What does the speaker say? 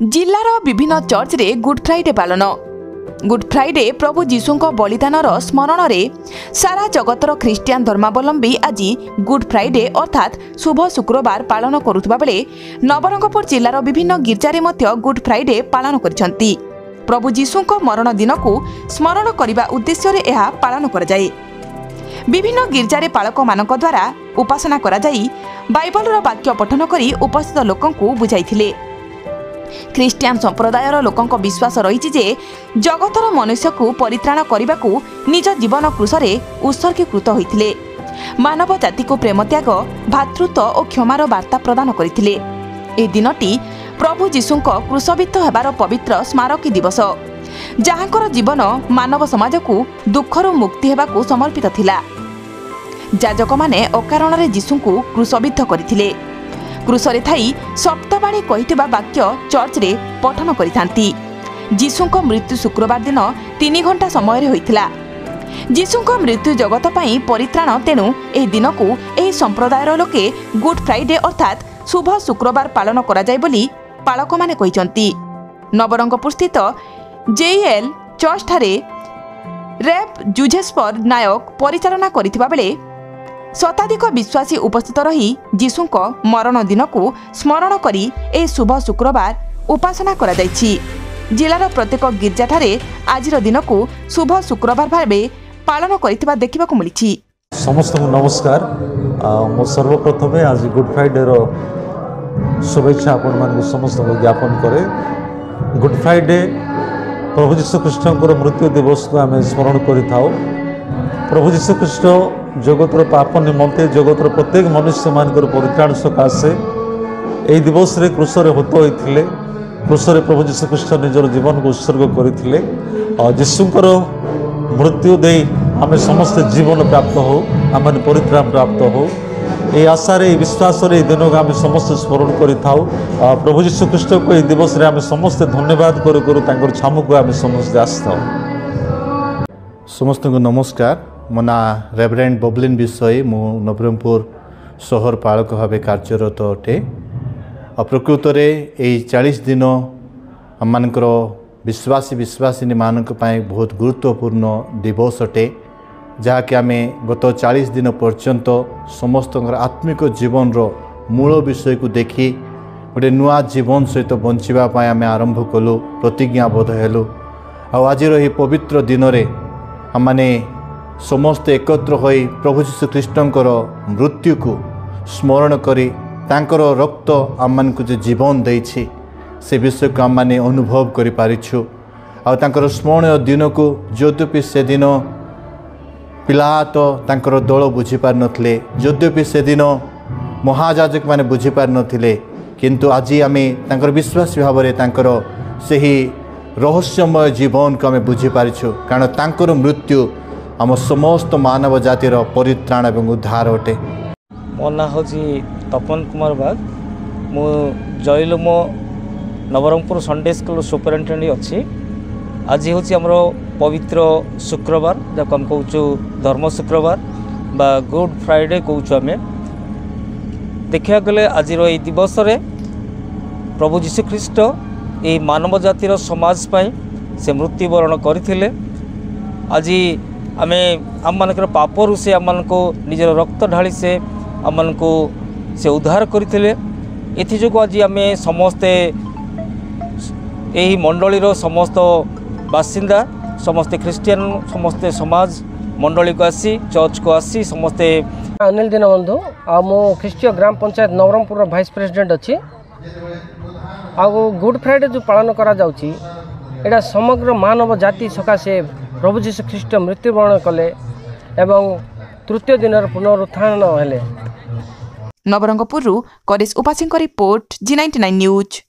जिल्लार विभिन्न चर्च रे good Friday पालन। गुड फ्राइडे प्रभु जीशुंक बलिदानर स्मरण रे सारा जगतर ख्रीस्टियान धर्मावलंबी आज गुड फ्राइडे अर्थात शुभ शुक्रवार पालन करुवा बेले नवरंगपुर जिल्लार विभिन्न गिर्जारे मध्य गुड फ्राइडे पालन करिसंती। प्रभु जीशुंक मरण दिन को स्मरण करने उद्देश्य रे यह पालन करा जाए। विभिन्न गिर्जारे पालक मानक द्वारा उपासना करा जाई बाइबलर वाक्य पठन करी उपस्थित लोकंकु बुझाइथिले। ख्रीस्टियान संप्रदायर लोकंक विश्वास रही जे जगतर मनुष्य को परित्राण करने को निज जीवन क्रूसरे उत्सर्गीकृत होइथिले। मानव जाति को प्रेम त्याग भातृत्व और क्षमार वार्ता प्रदान करथिले। ए दिनटी प्रभु जीशुंक क्रूसबिद्ध हेबार पवित्र स्मारकी दिवस, जहाँकर जीवन मानव समाज को दुखर मुक्ति हेबाकू समर्पित थिला। जाजक माने अकारण रे जीशुंकू क्रूसबिद्ध करथिले। क्रूसरे थाई सप्तवाणी कहिथिबा वाक्य चर्च रे पठन करिथांती। जीशुंक मृत्यु शुक्रवार दिन 3 घंटा समय रे होइथिला। जीशुंक मृत्यु जगत पई परित्राण, तेणु एही दिन को एही संप्रदायर लोके गुड फ्राइडे अर्थात शुभ शुक्रवार पालन करा जाय बोली पालक माने कहिसंती। नवरंगपुर स्थित जेएल चर्च ठारे रेप जुझेस्पर नायक परिचालना करिथिबा बेले शताधिक विश्वासी उपस्थित रही जीशुंक मरण दिन को स्मरण करी ए शुभ शुक्रवार उपासना करा जायछि। जिलार प्रत्येक गिर्जा ठारे आजिर दिन को शुभ शुक्रवार भावे पालन करिथिबा देखिबाकू मिलिछि। समस्त नमस्कार। मो सर्वप्रथम आज गुड फ्राइडे रो शुभेच्छा आपण मान समस्त ज्ञापन करे। गुड फ्राइडे प्रभु जीशु ख्रीष्टंकर मृत्यु दिवस को आम स्मरण करिथाउ। प्रभु जीशु ख्रीष्ट जगतर पाप निमंते जगतर प्रत्येक मनुष्य मानकर परित्राण सकाशे यही दिवस रे क्रूसरे हत होइथिले। क्रूसरे प्रभु जीशु ख्रीष्ट निजर जीवन को उत्सर्ग करथिले। जीशुंकर मृत्यु दे आम समस्त जीवन प्राप्त हो, आम परित्राण प्राप्त हो, ये आशा रे विश्वास रे दिन को आम समस्त स्मरण करिथाउ। प्रभु जीशु ख्रीष्ट को यह दिवस रे आम समस्त धन्यवाद करू करू तांकर छामु को आम समस्त आस्थाउ। समस्त को नमस्कार। मो ना रेवरेंड बबलिन विषय मु नवरंगपुर सहर पालक भाव कार्यरत अटे। प्रकृत में 40 दिन आम मानकर विश्वासी विश्वासिनी मानक पाई बहुत गुरुत्वपूर्ण दिवस अटे, जहाँकि आम गत 40 दिन पर्यंत समस्त आत्मिक जीवन रो मूल विषय को देखी गोटे नुआ जीवन सहित बंचापी आम आरंभ कलु, प्रतिज्ञाबद्ध हेलु। आज पवित्र दिन रे आम माने समस्त एकत्र होई प्रभु जीशु ख्रीष्टंकर मृत्यु को स्मरण करी तांकर रक्त आम मान को जीवन देछि से विषय को आम माने अनुभव करि पारिछु। आ तांकर स्मरणीय दिन को यद्यपि से दिन पिलात तांकर दल बुझी पार नथिले, यद्यपि से दिन महायाजक माने बुझी पार नथिले, किंतु आज आमे तांकर विश्वासी भाव में तांकर सही रहस्यमय जीवन को आमे बुझी पारिछु। कारण तांकर मृत्यु आम समस्त मानव जातिर परित्राण एवं उद्धार अटे। मो ना हूँ तपन कुमार बाग। मु जयलुमो नवरंगपुर संडे स्कूल सुपरिटेडेंट अच्छी। आज हूँ आमर पवित्र शुक्रवार, जब आम कहूँ धर्म शुक्रवार बा गुड फ्राइडे कहूँ। आम देखा गले आज दिवस रे प्रभु जीशु ख्रीष्ट ये मानव जातिर समाज पाई से मृत्युवरण करथिले। आज आमे आम मानकर पापरु से आम मान को निजर रक्त ढाली से आम मान को से उद्धार करथिले। एथि जो आज आमे समस्ते यही मंडली रो समस्त बासिंदा समस्ते ख्रीस्टियन समस्ते समाज मंडली को आसी चर्च को आसी समस्ते। अनिल दीनबंधु आ मो ख्रीस्टीय ग्राम पंचायत नवरंगपुर भाइस प्रेसिडेंट अच्छी। आ गुड फ्राइडे जो पालन करा जाउची एटा समग्र मानव जाति सकाशे प्रभु जीशु ख्रीष्ट मृत्युवरण कले एवं तृतीय दिन पुनरुत्थान हेले। नवरंगपुर करेश उपासी रिपोर्ट G99 न्यूज।